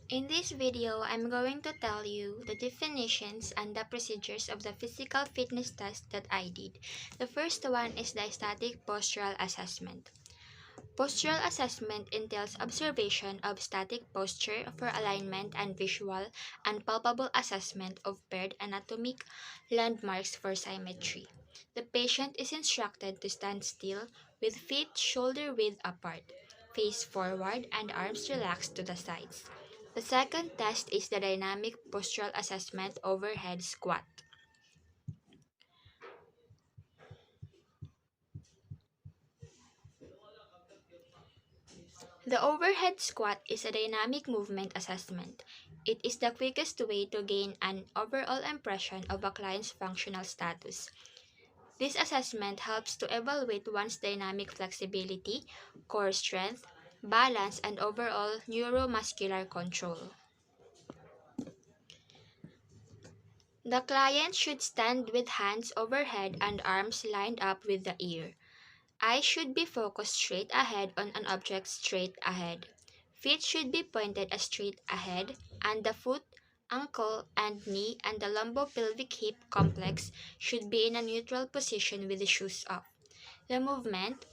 In this video, I'm going to tell you the definitions and the procedures of the physical fitness test that I did. The first one is the static postural assessment. Postural assessment entails observation of static posture for alignment and visual and palpable assessment of paired anatomic landmarks for symmetry. The patient is instructed to stand still with feet shoulder width apart, face forward, and arms relaxed to the sides. The second test is the dynamic postural assessment overhead squat. The overhead squat is a dynamic movement assessment. It is the quickest way to gain an overall impression of a client's functional status. This assessment helps to evaluate one's dynamic flexibility, core strength, balance, and overall neuromuscular control. The client should stand with hands overhead and arms lined up with the ear. Eyes should be focused straight ahead on an object straight ahead. Feet should be pointed straight ahead, and the foot, ankle, and knee and the lumbopelvic hip complex should be in a neutral position with the shoes off. The movement: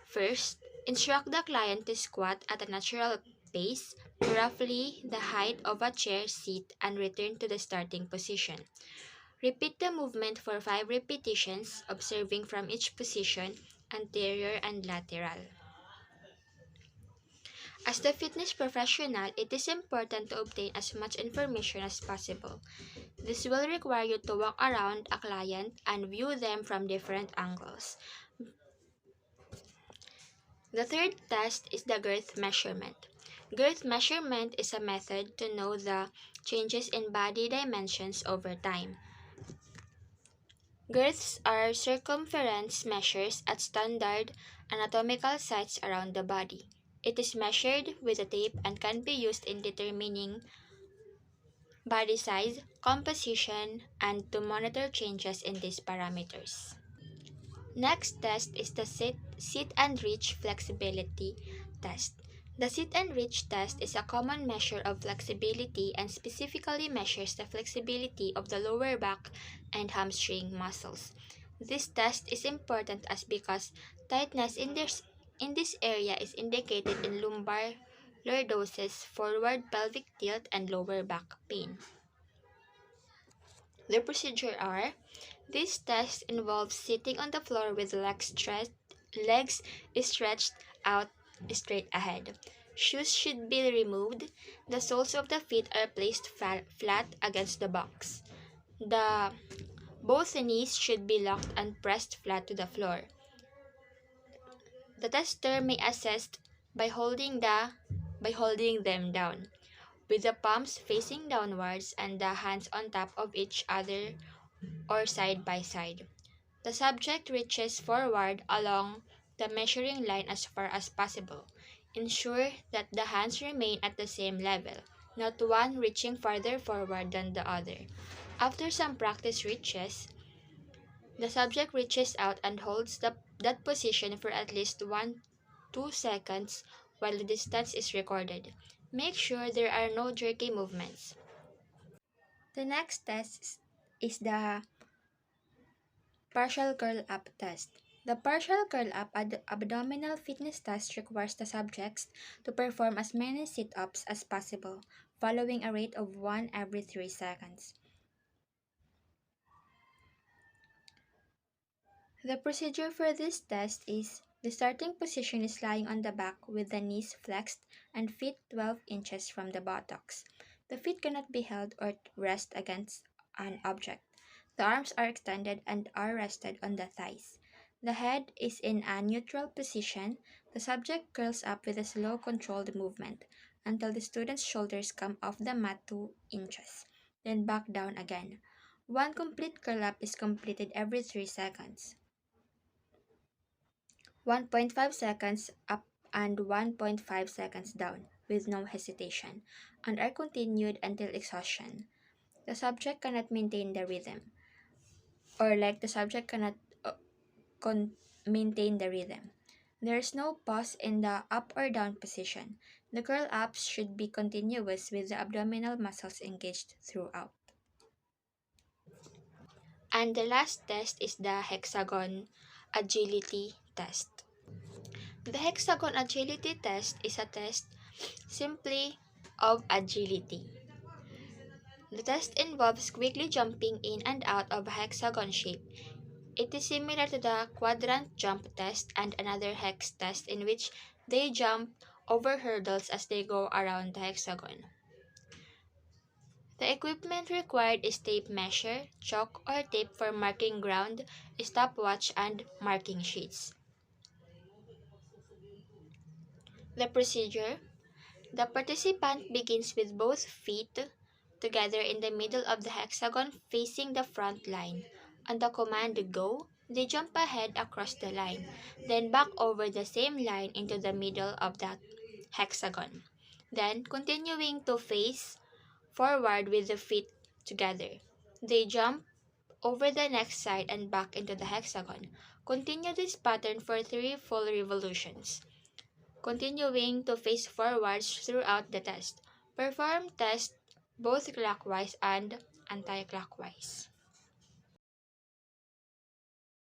first, instruct the client to squat at a natural pace, roughly the height of a chair seat, and return to the starting position. Repeat the movement for 5 repetitions, observing from each position, anterior and lateral. As the fitness professional, it is important to obtain as much information as possible. This will require you to walk around a client and view them from different angles. The third test is the girth measurement. Girth measurement is a method to know the changes in body dimensions over time. Girths are circumference measures at standard anatomical sites around the body. It is measured with a tape and can be used in determining body size, composition, and to monitor changes in these parameters. Next test is the sit and reach flexibility test. The sit and reach test is a common measure of flexibility and specifically measures the flexibility of the lower back and hamstring muscles. This test is important as because tightness in this area is indicated in lumbar lordosis, forward pelvic tilt, and lower back pain. The procedure are: this test involves sitting on the floor with legs stretched out straight ahead. Shoes should be removed. The soles of the feet are placed flat against the box. Both knees should be locked and pressed flat to the floor. The tester may assess by holding them down, with the palms facing downwards and the hands on top of each other or side by side. The subject reaches forward along the measuring line as far as possible. Ensure that the hands remain at the same level, not one reaching farther forward than the other. After some practice reaches, the subject reaches out and holds that position for at least 1-2 seconds while the distance is recorded. Make sure there are no jerky movements. The next test is the partial curl up test. The partial curl up abdominal fitness test requires the subjects to perform as many sit ups as possible, following a rate of 1 every 3 seconds. The procedure for this test is: the starting position is lying on the back with the knees flexed and feet 12 inches from the buttocks. The feet cannot be held or rest against an object. The arms are extended and are rested on the thighs. The head is in a neutral position. The subject curls up with a slow, controlled movement until the student's shoulders come off the mat 2 inches, then back down again. One complete curl up is completed every 3 seconds. 1.5 seconds up and 1.5 seconds down with no hesitation, and are continued until exhaustion. The subject cannot maintain the rhythm, the subject cannot maintain the rhythm. There is no pause in the up or down position. The curl ups should be continuous with the abdominal muscles engaged throughout. And the last test is the hexagon agility test. The hexagon agility test is a test simply of agility. The test involves quickly jumping in and out of a hexagon shape. It is similar to the quadrant jump test and another hex test in which they jump over hurdles as they go around the hexagon. The equipment required is tape measure, chalk or tape for marking ground, stopwatch, and marking sheets. The procedure: the participant begins with both feet together in the middle of the hexagon facing the front line. On the command go, they jump ahead across the line, then back over the same line into the middle of that hexagon. Then, continuing to face forward with the feet together, they jump over the next side and back into the hexagon. Continue this pattern for 3 full revolutions, continuing to face forwards throughout the test. Perform test both clockwise and anti-clockwise.